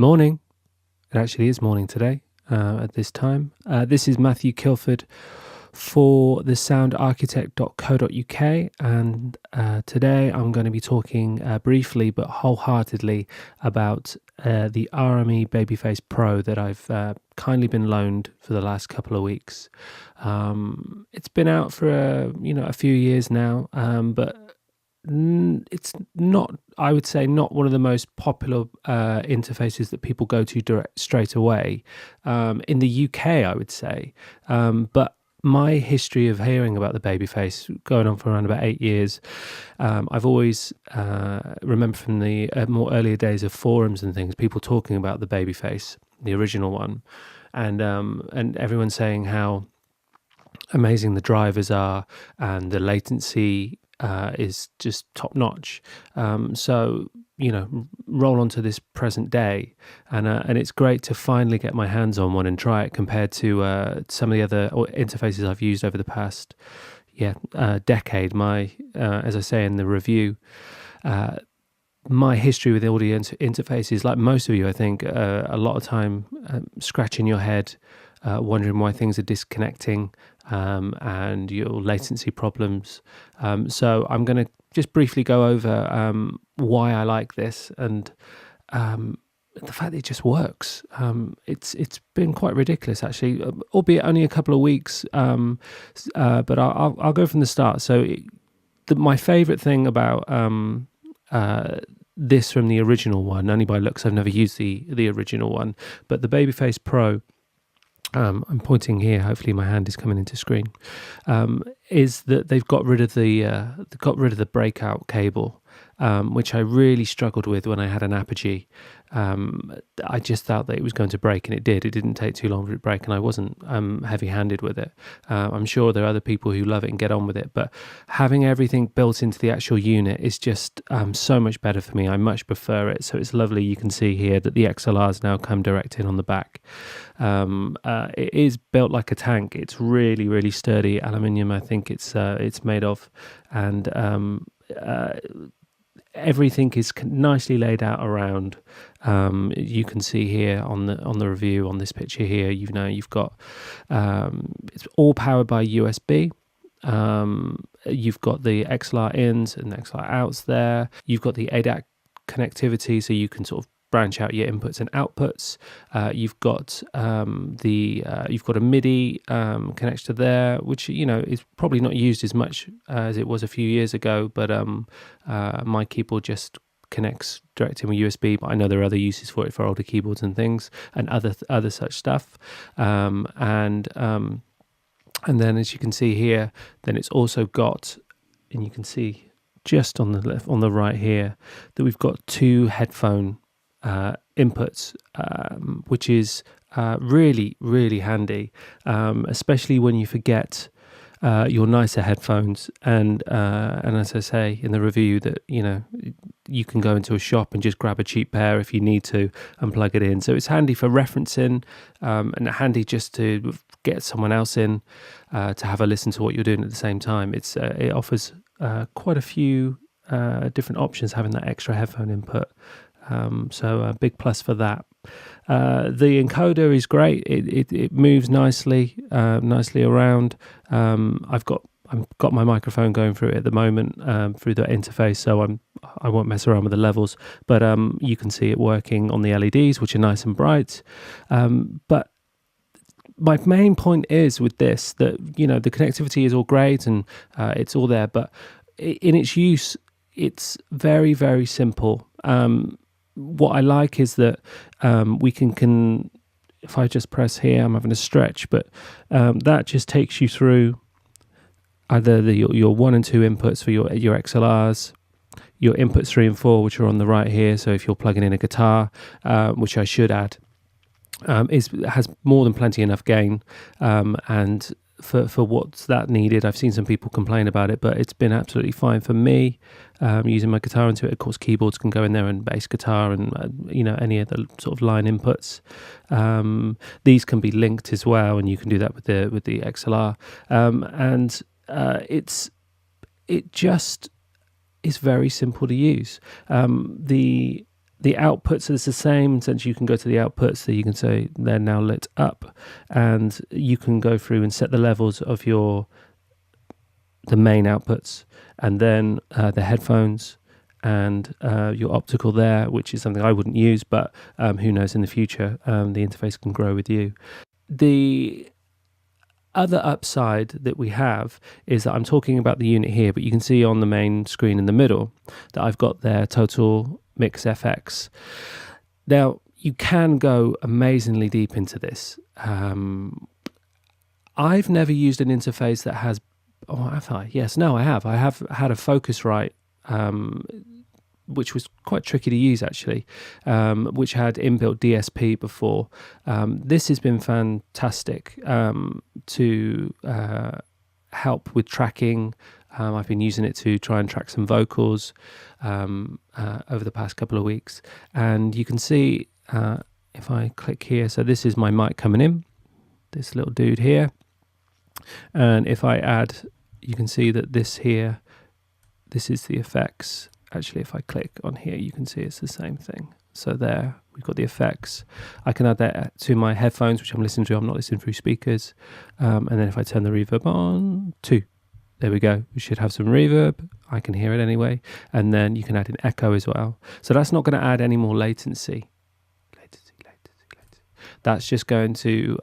Morning. It actually is morning today at this time. This is Matthew Kilford for thesoundarchitect.co.uk, and today I'm going to be talking briefly but wholeheartedly about the RME Babyface Pro that I've kindly been loaned for the last couple of weeks. It's been out for a few years now, but it's not, I would say, not one of the most popular interfaces that people go to straight away in the UK, I would say. But my history of hearing about the Babyface going on for around about 8 years, I've always remember from the more earlier days of forums and things, people talking about the Babyface, the original one, and everyone saying how amazing the drivers are and the latency is just top notch. So roll on to this present day, and it's great to finally get my hands on one and try it compared to some of the other interfaces I've used over the past decade. As I say in the review, my history with audio interfaces, like most of you, I think, a lot of time scratching your head, wondering why things are disconnecting, and your latency problems. So I'm going to just briefly go over why I like this and the fact that it just works. It's been quite ridiculous, actually, albeit only a couple of weeks. But I'll go from the start. So my favourite thing about this from the original one, only by looks, I've never used the original one, but the Babyface Pro, I'm pointing here, hopefully my hand is coming into screen, is that they've got rid of the breakout cable, which I really struggled with when I had an Apogee. I just thought that it was going to break, and it did. It didn't take too long for it to break, and I wasn't heavy-handed with it. I'm sure there are other people who love it and get on with it, but having everything built into the actual unit is just so much better for me. I much prefer it. So it's lovely. You can see here that the XLRs now come direct in on the back. It is built like a tank. It's really, really sturdy aluminium, I think it's made of, and everything is nicely laid out around. You can see here on the review on this picture here, you've got it's all powered by USB. You've got the XLR ins and XLR outs there. You've got the ADAC connectivity, so you can sort of branch out your inputs and outputs. You've got a MIDI connector there, which is probably not used as much as it was a few years ago, but my keyboard just connects direct in with USB, but I know there are other uses for it for older keyboards and things, and other such stuff. And then, as you can see here, then it's also got, and you can see just on the right here, that we've got two headphone inputs, which is really, really handy, especially when you forget your nicer headphones. And as I say in the review, that you can go into a shop and just grab a cheap pair if you need to and plug it in. So it's handy for referencing, and handy just to get someone else in to have a listen to what you're doing at the same time. It offers quite a few different options, having that extra headphone input. So a big plus for that. The encoder is great. It moves nicely around. I've got my microphone going through it at the moment, through the interface, so I won't mess around with the levels, but you can see it working on the LEDs, which are nice and bright. But my main point is with this, that the connectivity is all great and it's all there, but in its use, it's very, very simple. What I like is that we can, if I just press here, I'm having a stretch, but that just takes you through either your 1 and 2 inputs for your XLRs, your inputs 3 and 4, which are on the right here. So if you're plugging in a guitar, which I should add, has more than plenty enough gain, and for what's that needed. I've seen some people complain about it, but it's been absolutely fine for me using my guitar into it. Of course, keyboards can go in there, and bass guitar, and any other sort of line inputs. These can be linked as well, and you can do that with the XLR. And it just is very simple to use. The The outputs is the same, since you can go to the outputs, so you can say they're now lit up, and you can go through and set the levels of the main outputs, and then the headphones, and your optical there, which is something I wouldn't use, but who knows, in the future the interface can grow with you. The other upside that we have is that I'm talking about the unit here, but you can see on the main screen in the middle that I've got their TotalMix FX. Now, you can go amazingly deep into this. I've never used an interface that has... Oh, have I? Yes, no, I have. I have had a Focusrite, which was quite tricky to use, actually, which had inbuilt DSP before. This has been fantastic to help with tracking. I've been using it to try and track some vocals over the past couple of weeks. And you can see, if I click here, so this is my mic coming in, this little dude here. And if I add, you can see that this here, this is the effects. Actually, if I click on here, you can see it's the same thing. So there, we've got the effects. I can add that to my headphones, which I'm listening to. I'm not listening through speakers. And then if I turn the reverb on, 2. There we go. We should have some reverb. I can hear it anyway. And then you can add an echo as well. So that's not going to add any more latency. That's just going to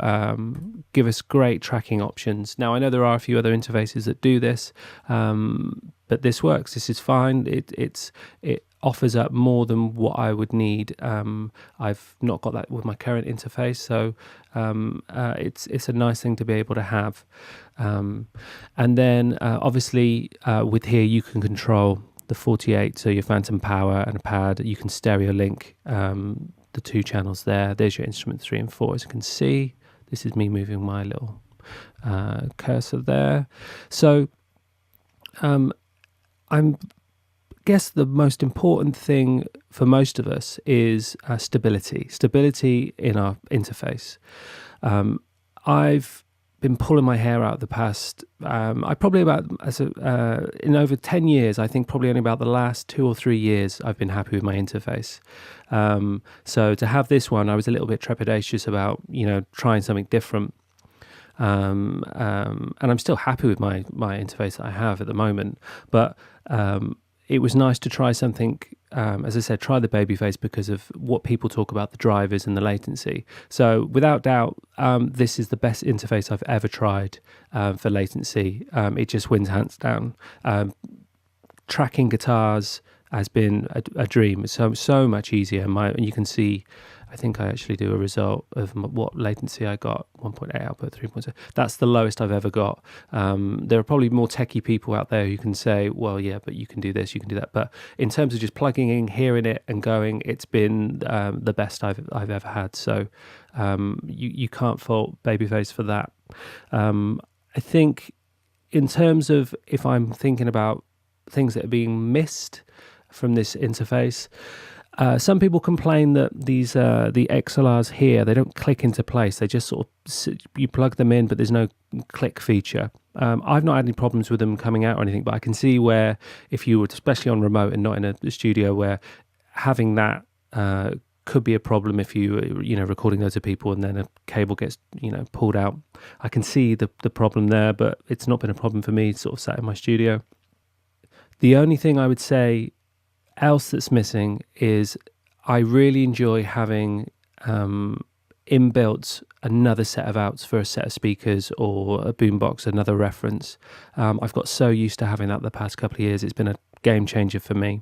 give us great tracking options. Now, I know there are a few other interfaces that do this, but this works. This is fine. It offers up more than what I would need. I've not got that with my current interface, so it's a nice thing to be able to have. And then obviously with here you can control the 48, so your phantom power and a pad. You can stereo link the 2 channels there. There's your instrument 3 and 4. As you can see, this is me moving my little cursor there. So I guess the most important thing for most of us is stability in our interface. I've been pulling my hair out the past, in over 10 years, I think probably only about the last 2 or 3 years I've been happy with my interface. So to have this one, I was a little bit trepidatious about, trying something different. And I'm still happy with my interface that I have at the moment, but it was nice to try something, as I said, try the Babyface because of what people talk about, the drivers and the latency. So without doubt, this is the best interface I've ever tried for latency. It just wins hands down. Tracking guitars has been a dream. It's so much easier. And you can see, I think I actually do a result of what latency I got, 1.8 output, 3.0. That's the lowest I've ever got. There are probably more techie people out there who can say, well, yeah, but you can do this, you can do that. But in terms of just plugging in, hearing it and going, it's been the best I've ever had. So you can't fault Babyface for that. I think in terms of if I'm thinking about things that are being missed from this interface, some people complain that these the XLRs here, they don't click into place. They just sort of, you plug them in, but there's no click feature. I've not had any problems with them coming out or anything, but I can see where if you were, especially on remote and not in a studio, where having that could be a problem if you recording loads of people and then a cable gets pulled out. I can see the problem there, but it's not been a problem for me sort of sat in my studio. The only thing I would say else that's missing is I really enjoy having inbuilt another set of outs for a set of speakers or a boombox, another reference. I've got so used to having that the past couple of years. It's been a game changer for me.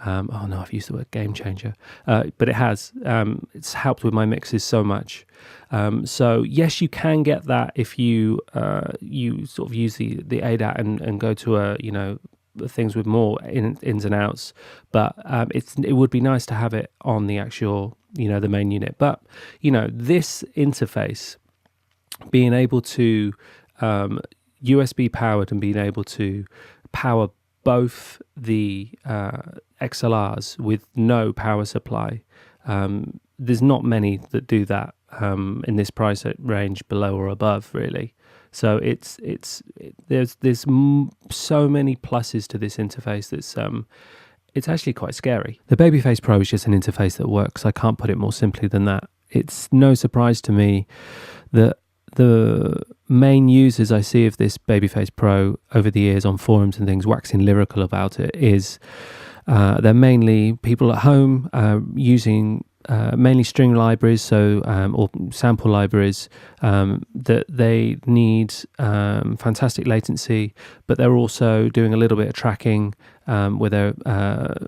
Oh no, I've used the word game changer, but it has. It's helped with my mixes so much. So yes, you can get that if you sort of use the ADAT and go to things with more ins and outs, but it would be nice to have it on the actual the main unit. But this interface, being able to USB powered and being able to power both the XLRs with no power supply, there's not many that do that in this price range, below or above, really. So there's so many pluses to this interface. That's it's actually quite scary. The Babyface Pro is just an interface that works. I can't put it more simply than that. It's no surprise to me that the main users I see of this Babyface Pro over the years on forums and things waxing lyrical about it is they're mainly people at home using mainly string libraries, or sample libraries that they need fantastic latency, but they're also doing a little bit of tracking where they're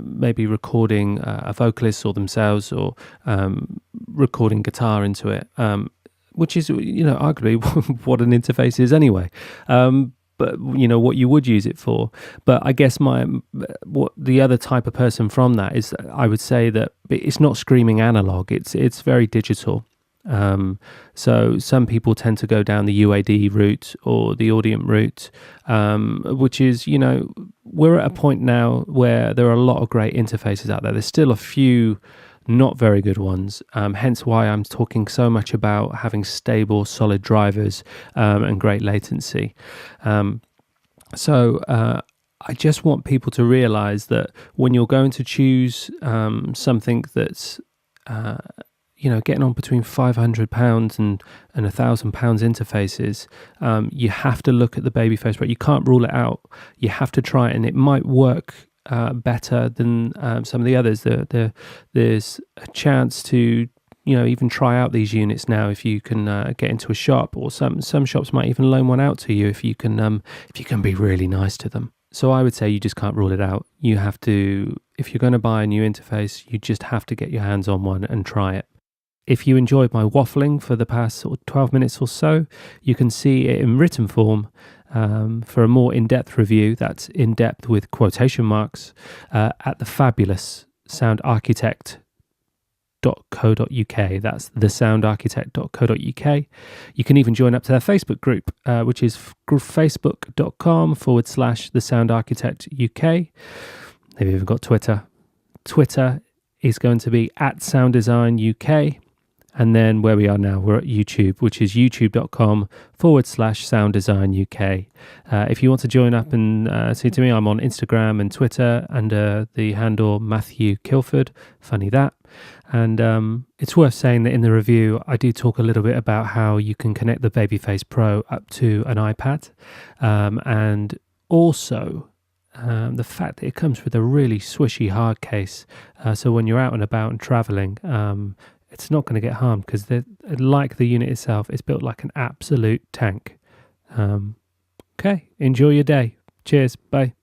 maybe recording a vocalist or themselves, or recording guitar into it, which is, arguably what an interface is anyway. But what you would use it for. But I guess what the other type of person from that is, I would say that it's not screaming analog. It's very digital. So some people tend to go down the UAD route or the Audient route, which is, we're at a point now where there are a lot of great interfaces out there. There's still a few not very good ones, hence why I'm talking so much about having stable, solid drivers and great latency. So I just want people to realize that when you're going to choose something that's getting on between £500 and £1,000 interfaces, you have to look at the Babyface Pro. You can't rule it out. You have to try it, and it might work better than some of the others. There's a chance to even try out these units now if you can get into a shop, or some shops might even loan one out to you if you can be really nice to them. So I would say you just can't rule it out. You have to, if you're going to buy a new interface, you just have to get your hands on one and try it. If you enjoyed my waffling for the past sort of 12 minutes or so, you can see it in written form for a more in-depth review. That's in-depth with quotation marks at the fabulous soundarchitect.co.uk. That's thesoundarchitect.co.uk. You can even join up to their Facebook group, which is facebook.com/thesoundarchitectuk. They've even got Twitter. Twitter is going to be @sounddesignuk. And then where we are now, we're at YouTube, which is youtube.com/sounddesignuk. If you want to join up and see to me, I'm on Instagram and Twitter under the handle Matthew Kilford. Funny that. And it's worth saying that in the review, I do talk a little bit about how you can connect the Babyface Pro up to an iPad. And also the fact that it comes with a really swishy hard case. So when you're out and about and traveling, it's not going to get harmed, because like the unit itself, it's built like an absolute tank. Okay, enjoy your day. Cheers. Bye.